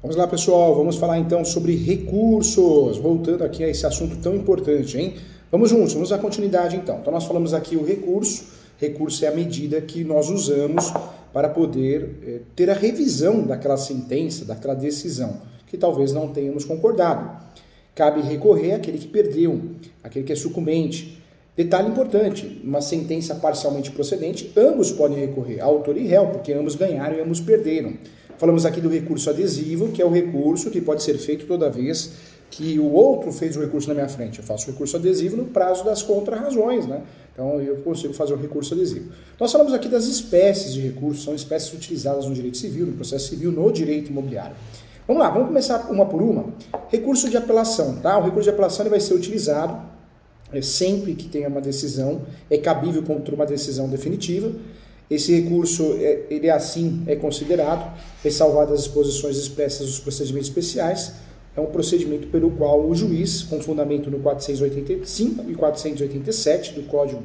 Vamos lá, pessoal, vamos falar então sobre recursos, voltando aqui a esse assunto tão importante, hein? Vamos juntos, vamos dar continuidade então. Então nós falamos aqui o recurso é a medida que nós usamos para poder ter a revisão daquela sentença, daquela decisão, que talvez não tenhamos concordado. Cabe recorrer àquele que perdeu, aquele que é sucumbente. Detalhe importante, uma sentença parcialmente procedente, ambos podem recorrer, autor e réu, porque ambos ganharam e ambos perderam. Falamos aqui do recurso adesivo, que é o recurso que pode ser feito toda vez que o outro fez o recurso na minha frente. Eu faço o recurso adesivo no prazo das contrarrazões, né? Então eu consigo fazer o recurso adesivo. Nós falamos aqui das espécies de recursos, são espécies utilizadas no direito civil, no processo civil, no direito imobiliário. Vamos lá, vamos começar uma por uma. Recurso de apelação, tá? O recurso de apelação ele vai ser utilizado sempre que tenha uma decisão, é cabível contra uma decisão definitiva. Esse recurso, ele assim é considerado, ressalvadas as disposições expressas dos procedimentos especiais, é um procedimento pelo qual o juiz, com fundamento no 485 e 487 do Código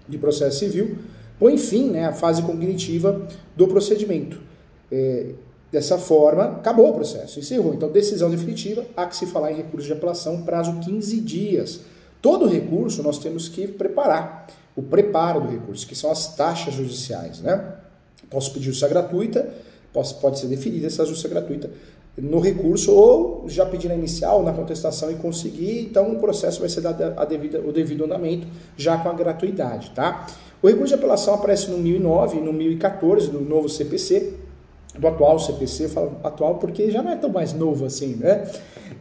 de Processo Civil, põe fim à fase cognitiva do procedimento. Dessa forma, acabou o processo, encerrou. Então, decisão definitiva, há que se falar em recurso de apelação, prazo 15 dias. Todo recurso nós temos que preparar, o preparo do recurso, que são as taxas judiciais, né? Posso pedir justiça gratuita, pode ser deferida essa justiça gratuita no recurso, ou já pedir na inicial, na contestação e conseguir, então o processo vai ser dado o devido andamento, já com a gratuidade, tá? O recurso de apelação aparece no 1009 e no 1014 do novo CPC, do atual CPC, eu falo atual porque já não é tão mais novo assim, né?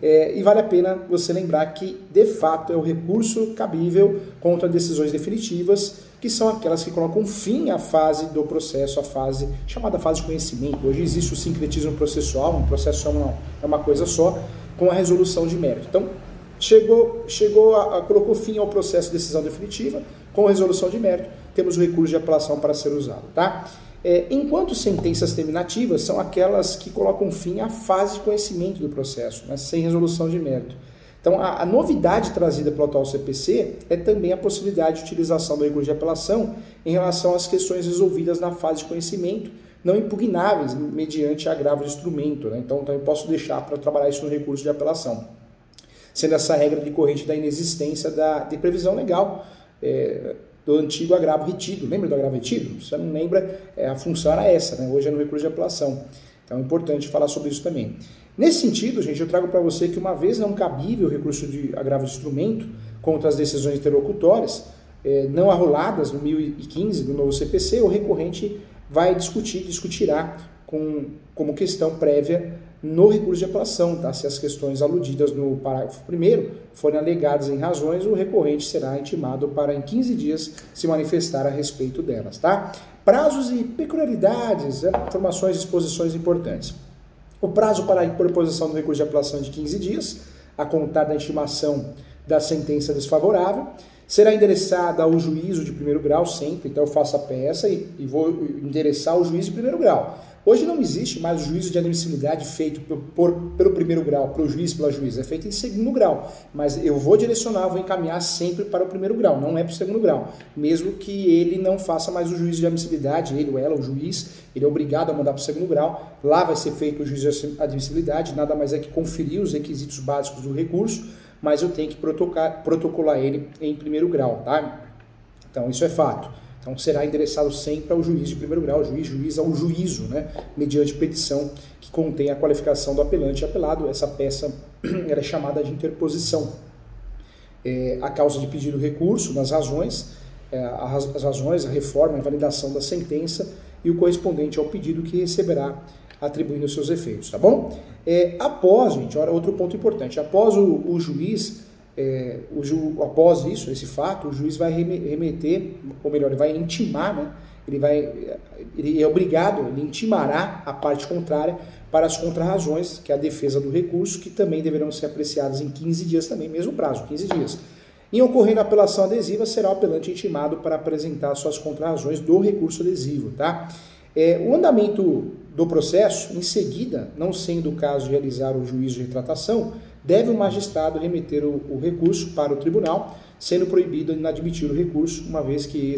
E vale a pena você lembrar que, de fato, é o recurso cabível contra decisões definitivas, que são aquelas que colocam fim à fase do processo, a fase chamada fase de conhecimento. Hoje existe o sincretismo processual, um processo é uma coisa só, com a resolução de mérito. Então, colocou fim ao processo de decisão definitiva, com resolução de mérito, temos o recurso de apelação para ser usado, tá? Enquanto sentenças terminativas são aquelas que colocam fim à fase de conhecimento do processo, né, sem resolução de mérito. Então, a novidade trazida pelo atual CPC é também a possibilidade de utilização do recurso de apelação em relação às questões resolvidas na fase de conhecimento, não impugnáveis mediante agravo de instrumento, né? Então eu posso deixar para trabalhar isso no recurso de apelação, sendo essa regra decorrente da inexistência de previsão legal, do antigo agravo retido. Lembra do agravo retido? Se você não lembra, a função era essa, né? Hoje é no recurso de apelação. Então é importante falar sobre isso também. Nesse sentido, gente, eu trago para você que uma vez não cabível o recurso de agravo de instrumento contra as decisões interlocutórias, não arroladas no 1015 do novo CPC, o recorrente vai discutirá como questão prévia no recurso de apelação, tá? Se as questões aludidas no parágrafo 1º forem alegadas em razões, o recorrente será intimado para em 15 dias se manifestar a respeito delas, tá? Prazos e peculiaridades, informações e disposições importantes. O prazo para a interposição do recurso de apelação é de 15 dias, a contar da intimação da sentença desfavorável. Será endereçada ao juízo de primeiro grau sempre, então eu faço a peça e vou endereçar ao juiz de primeiro grau. Hoje não existe mais o juízo de admissibilidade feito pelo primeiro grau, pelo juiz, pela juíza, é feito em segundo grau, mas eu vou direcionar, vou encaminhar sempre para o primeiro grau, não é para o segundo grau, mesmo que ele não faça mais o juízo de admissibilidade, ele ou ela, o juiz, ele é obrigado a mandar para o segundo grau, lá vai ser feito o juízo de admissibilidade, nada mais é que conferir os requisitos básicos do recurso, mas eu tenho que protocolar ele em primeiro grau, tá? Então isso é fato. Então será endereçado sempre ao juiz de primeiro grau, juiz ao juízo, né? Mediante petição que contém a qualificação do apelante e apelado. Essa peça era chamada de interposição. A causa de pedido recurso, nas razões, as razões, a reforma, a validação da sentença e o correspondente ao pedido que receberá atribuindo os seus efeitos, tá bom? Após, gente, outro ponto importante, após o juiz, após isso, esse fato, o juiz vai remeter, ou melhor, ele vai intimar, né? Ele é obrigado, ele intimará a parte contrária para as contrarrazões, que é a defesa do recurso, que também deverão ser apreciadas em 15 dias também, mesmo prazo, 15 dias. Em ocorrendo a apelação adesiva, será o apelante intimado para apresentar suas contrarrazões do recurso adesivo, tá? O andamento do processo, em seguida, não sendo o caso de realizar o juízo de retratação, deve o magistrado remeter o recurso para o tribunal, sendo proibido inadmitir o recurso, uma vez que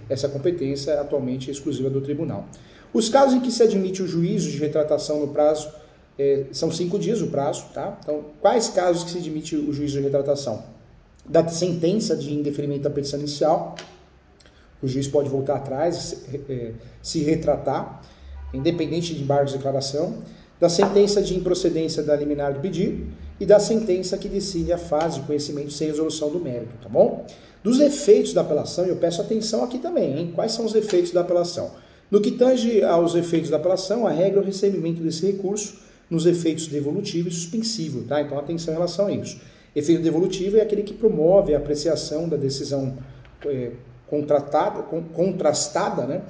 essa competência atualmente é exclusiva do tribunal. Os casos em que se admite o juízo de retratação no prazo são 5 dias o prazo, tá? Então, quais casos que se admite o juízo de retratação? Da sentença de indeferimento da petição inicial, o juiz pode voltar atrás, se retratar, independente de embargo de declaração, da sentença de improcedência da liminar do pedido e da sentença que decide a fase de conhecimento sem resolução do mérito, tá bom? Dos efeitos da apelação, eu peço atenção aqui também, hein? Quais são os efeitos da apelação? No que tange aos efeitos da apelação, a regra é o recebimento desse recurso nos efeitos devolutivo e suspensivo, tá? Então, atenção em relação a isso. Efeito devolutivo é aquele que promove a apreciação da decisão contrastada, né?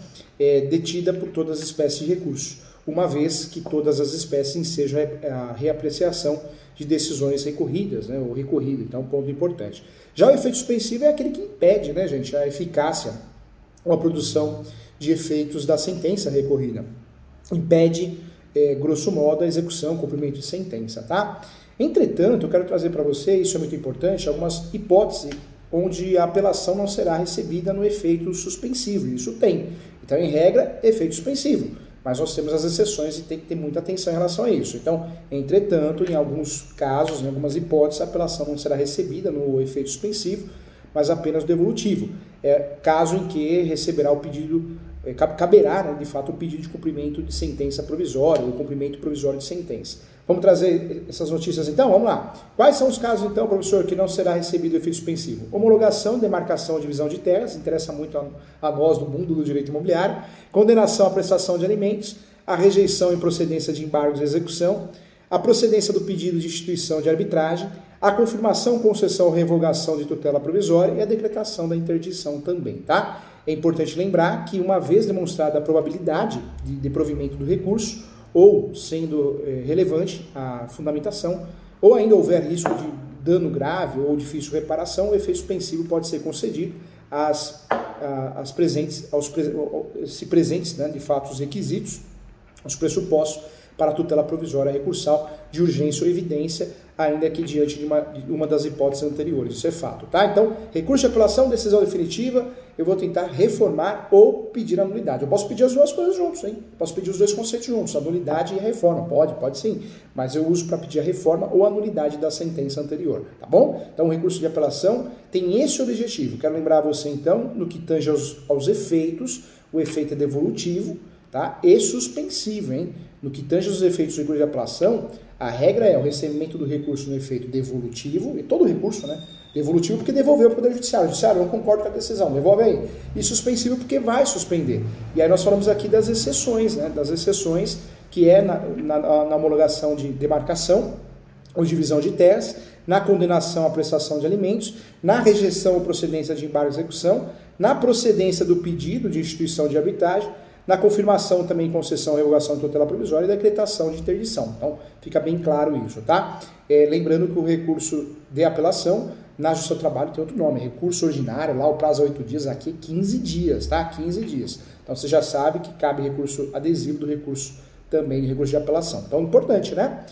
Detida por todas as espécies de recurso, uma vez que todas as espécies ensejam a reapreciação de decisões recorridas, né? Ou recorrida, então, ponto importante. Já o efeito suspensivo é aquele que impede, né, gente, a eficácia ou a produção de efeitos da sentença recorrida. Impede, grosso modo, a execução, cumprimento de sentença, tá? Entretanto, eu quero trazer para você, isso é muito importante, algumas hipóteses onde a apelação não será recebida no efeito suspensivo. Isso tem. Então, em regra, efeito suspensivo. Mas nós temos as exceções e tem que ter muita atenção em relação a isso. Então, entretanto, em alguns casos, em algumas hipóteses, a apelação não será recebida no efeito suspensivo, mas apenas no devolutivo. Caso em que receberá o pedido, caberá, né, de fato, o pedido de cumprimento de sentença provisória, ou cumprimento provisório de sentença. Vamos trazer essas notícias então? Vamos lá. Quais são os casos então, professor, que não será recebido o efeito suspensivo? Homologação, demarcação ou divisão de terras, interessa muito a nós do mundo do direito imobiliário. Condenação à prestação de alimentos, a rejeição em procedência de embargos de execução, a procedência do pedido de instituição de arbitragem, a confirmação, concessão ou revogação de tutela provisória e a decretação da interdição também, tá? É importante lembrar que, uma vez demonstrada a probabilidade de provimento do recurso, ou sendo relevante a fundamentação, ou ainda houver risco de dano grave ou difícil reparação, o efeito suspensivo pode ser concedido se presentes, né, de fato, os requisitos, os pressupostos para a tutela provisória recursal de urgência ou evidência, ainda que diante de uma das hipóteses anteriores. Isso é fato, tá? Então, recurso de apelação, decisão definitiva, eu vou tentar reformar ou pedir a nulidade. Eu posso pedir as duas coisas juntos, hein? Posso pedir os dois conceitos juntos, a nulidade e a reforma. Pode sim, mas eu uso para pedir a reforma ou a nulidade da sentença anterior, tá bom? Então, o recurso de apelação tem esse objetivo. Quero lembrar você, então, no que tange aos efeitos, o efeito é devolutivo, tá? E suspensivo, hein? No que tange aos efeitos do recurso de apelação, a regra é o recebimento do recurso no efeito devolutivo, e todo recurso, né? Devolutivo porque devolveu para o Poder Judiciário. O Judiciário não concorda com a decisão, devolve aí. E suspensivo porque vai suspender. E aí nós falamos aqui das exceções, né? Das exceções que é na homologação de demarcação ou divisão de terras, na condenação à prestação de alimentos, na rejeição ou procedência de embargo de execução, na procedência do pedido de instituição de arbitragem, na confirmação também, concessão, revogação de tutela provisória e decretação de interdição. Então, fica bem claro isso, tá? Lembrando que o recurso de apelação, na Justiça do Trabalho tem outro nome, recurso ordinário, lá o prazo é 8 dias, aqui 15 dias, tá? 15 dias. Então, você já sabe que cabe recurso adesivo do recurso também de recurso de apelação. Então, importante, né?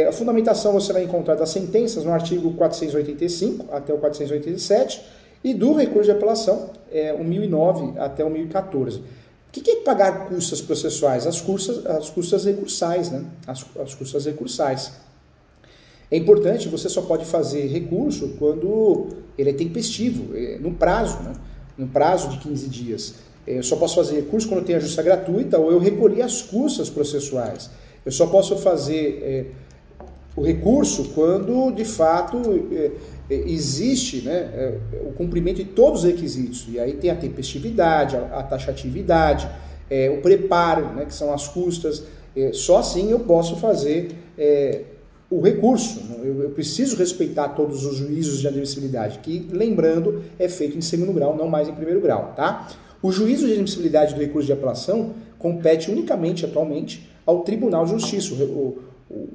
A fundamentação você vai encontrar das sentenças no artigo 485 até o 487 e do recurso de apelação, o 1009 até o 1014. O que é pagar custas processuais? As custas recursais, né? As custas recursais. É importante, você só pode fazer recurso quando ele é tempestivo, no prazo, né? No prazo de 15 dias. Eu só posso fazer recurso quando tem a justa gratuita ou eu recolhi as custas processuais. Eu só posso fazer o recurso quando, de fato, existe, né, o cumprimento de todos os requisitos. E aí tem a tempestividade, a taxatividade, o preparo, né, que são as custas. Só assim eu posso fazer o recurso. Eu preciso respeitar todos os juízos de admissibilidade, que, lembrando, é feito em segundo grau, não mais em primeiro grau, tá? O juízo de admissibilidade do recurso de apelação compete unicamente, atualmente, ao Tribunal de Justiça,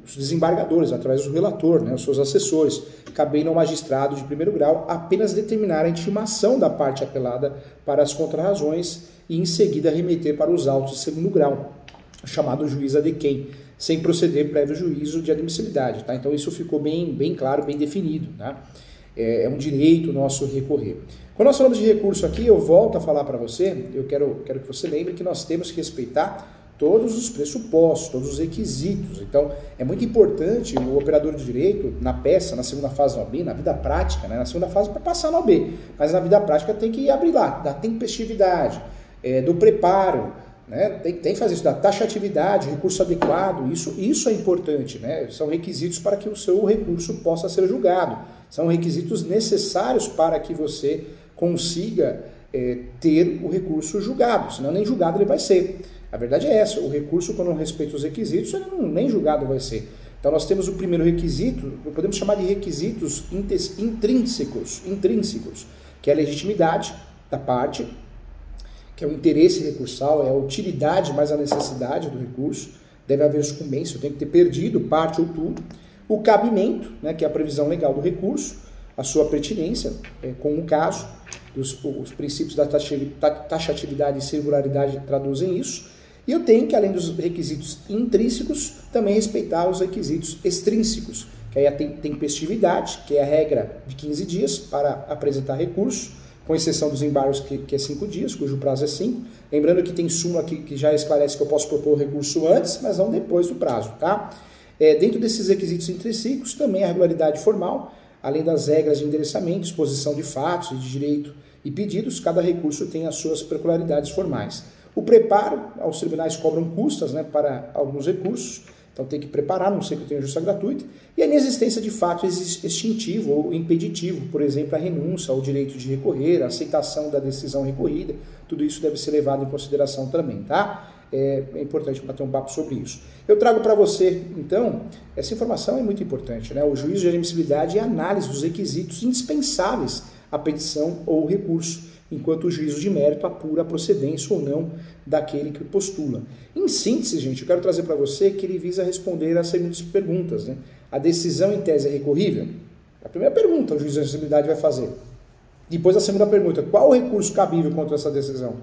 os desembargadores, através do relator, né, os seus assessores, cabendo ao magistrado de primeiro grau apenas determinar a intimação da parte apelada para as contrarrazões e, em seguida, remeter para os autos de segundo grau, chamado juiz adquem, sem proceder prévio juízo de admissibilidade. Tá? Então, isso ficou bem claro, bem definido. Tá? É um direito nosso recorrer. Quando nós falamos de recurso aqui, eu volto a falar para você, eu quero que você lembre que nós temos que respeitar todos os pressupostos, todos os requisitos. Então, é muito importante o operador de direito, na peça, na segunda fase da OAB, na vida prática, né? Na segunda fase para passar na OAB, mas na vida prática tem que abrir lá, da tempestividade, do preparo, né? Tem que fazer isso, da taxatividade, recurso adequado, isso é importante, né? São requisitos para que o seu recurso possa ser julgado, são requisitos necessários para que você consiga ter o recurso julgado, senão nem julgado ele vai ser. A verdade é essa, o recurso, quando respeita os requisitos, ele nem julgado vai ser. Então nós temos o primeiro requisito, podemos chamar de requisitos intrínsecos, que é a legitimidade da parte, que é o interesse recursal, é a utilidade mais a necessidade do recurso, deve haver sucumbência, tem que ter perdido parte ou tudo. O cabimento, né, que é a previsão legal do recurso, a sua pertinência com o caso, os princípios da taxatividade e singularidade traduzem isso. E eu tenho que, além dos requisitos intrínsecos, também respeitar os requisitos extrínsecos, que aí a tempestividade, que é a regra de 15 dias para apresentar recurso, com exceção dos embargos, que é 5 dias, cujo prazo é 5. Lembrando que tem súmula que já esclarece que eu posso propor o recurso antes, mas não depois do prazo, tá? Dentro desses requisitos intrínsecos, também a regularidade formal, além das regras de endereçamento, exposição de fatos, de direito e pedidos, cada recurso tem as suas peculiaridades formais. O preparo, os tribunais cobram custas, né, para alguns recursos, então tem que preparar, não sei que eu tenha justa gratuita, e a inexistência de fato extintivo ou impeditivo, por exemplo, a renúncia, o direito de recorrer, a aceitação da decisão recorrida, tudo isso deve ser levado em consideração também, tá? É importante bater um papo sobre isso. Eu trago para você, então, essa informação é muito importante, né? O juízo de admissibilidade é a análise dos requisitos indispensáveis à petição ou recurso, enquanto o juízo de mérito apura a procedência ou não daquele que postula. Em síntese, gente, eu quero trazer para você que ele visa responder às seguintes perguntas, né? A decisão em tese é recorrível? A primeira pergunta o juiz de admissibilidade vai fazer. Depois a segunda pergunta, qual o recurso cabível contra essa decisão?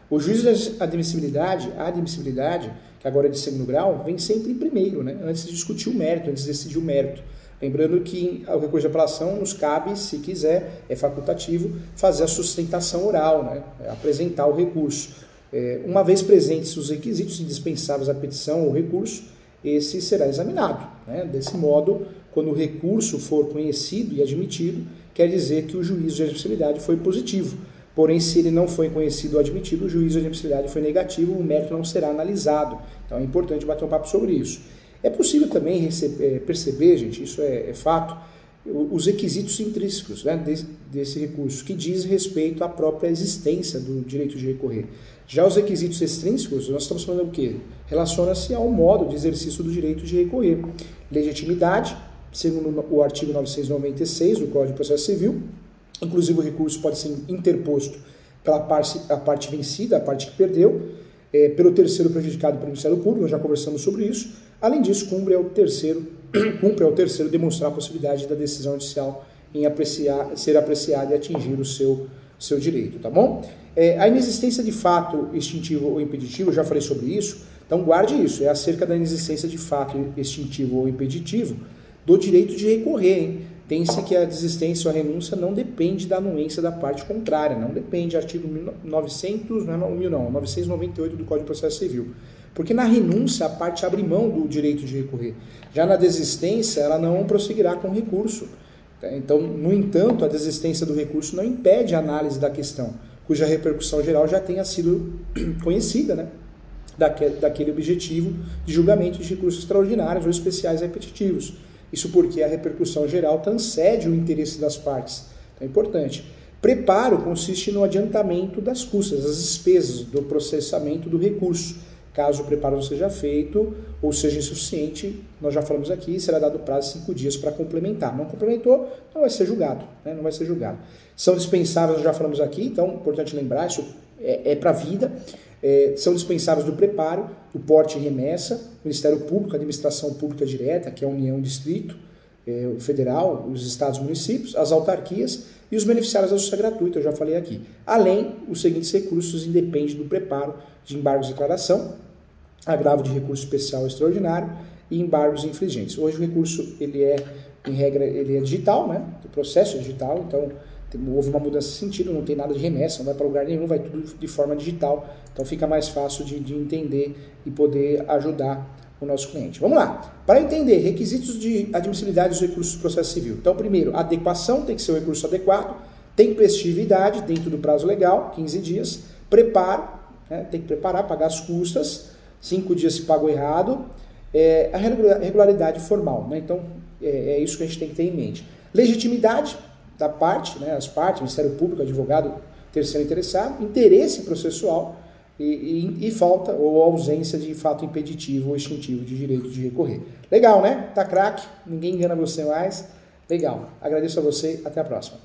O juízo de admissibilidade, a admissibilidade, que agora é de segundo grau, vem sempre em primeiro, né? Antes de discutir o mérito, antes de decidir o mérito. Lembrando que o recurso de apelação nos cabe, se quiser, é facultativo, fazer a sustentação oral, né? Apresentar o recurso. Uma vez presentes os requisitos indispensáveis à petição ou recurso, esse será examinado, né? Desse modo, quando o recurso for conhecido e admitido, quer dizer que o juízo de admissibilidade foi positivo. Porém, se ele não foi conhecido ou admitido, o juízo de admissibilidade foi negativo, o mérito não será analisado. Então é importante bater um papo sobre isso. É possível também perceber, gente, isso é fato, os requisitos intrínsecos, né, desse recurso, que diz respeito à própria existência do direito de recorrer. Já os requisitos extrínsecos, nós estamos falando do quê? Relaciona-se ao modo de exercício do direito de recorrer. Legitimidade, segundo o artigo 996 do Código de Processo Civil, inclusive o recurso pode ser interposto pela parte vencida, a parte que perdeu, pelo terceiro prejudicado pelo Ministério Público, nós já conversamos sobre isso. Além disso, cumpre ao terceiro demonstrar a possibilidade da decisão judicial em ser apreciada e atingir o seu direito, tá bom? A inexistência de fato extintivo ou impeditivo, eu já falei sobre isso, então guarde isso, é acerca da inexistência de fato extintivo ou impeditivo do direito de recorrer, hein? Pense que a desistência ou a renúncia não depende da anuência da parte contrária, não depende, artigo 998 do Código de Processo Civil. Porque na renúncia a parte abre mão do direito de recorrer. Já na desistência ela não prosseguirá com o recurso. Então, no entanto, a desistência do recurso não impede a análise da questão, cuja repercussão geral já tenha sido conhecida, né? Daquele objetivo de julgamento de recursos extraordinários ou especiais repetitivos. Isso porque a repercussão geral transcende o interesse das partes. Então é importante. Preparo consiste no adiantamento das custas, das despesas do processamento do recurso. Caso o preparo não seja feito ou seja insuficiente, nós já falamos aqui, será dado prazo de 5 dias para complementar. Não complementou, não vai ser julgado, né? Não vai ser julgado. São dispensáveis, nós já falamos aqui, então importante lembrar, isso é para a vida. São dispensáveis do preparo, o porte e remessa, Ministério Público, Administração Pública Direta, que é a União, Distrito Federal, os estados e municípios, as autarquias e os beneficiários da justiça gratuita, eu já falei aqui. Além, os seguintes recursos independem do preparo de embargos de declaração, agravo de recurso especial extraordinário e embargos infringentes. Hoje o recurso, em regra, ele é digital, né? O processo é digital, então houve uma mudança nesse sentido, não tem nada de remessa, não vai para lugar nenhum, vai tudo de forma digital, então fica mais fácil de entender e poder ajudar o nosso cliente. Vamos lá. Para entender requisitos de admissibilidade dos recursos do processo civil. Então, primeiro, adequação, tem que ser o recurso adequado, tempestividade dentro do prazo legal, 15 dias, preparo, né, tem que preparar, pagar as custas, 5 dias se pagou errado, a regularidade formal, né? Então, é isso que a gente tem que ter em mente. Legitimidade da parte, né, as partes, Ministério Público, advogado, terceiro interessado, interesse processual e falta ou ausência de fato impeditivo ou extintivo de direito de recorrer. Legal, né? Tá craque, ninguém engana você mais. Legal. Agradeço a você, até a próxima.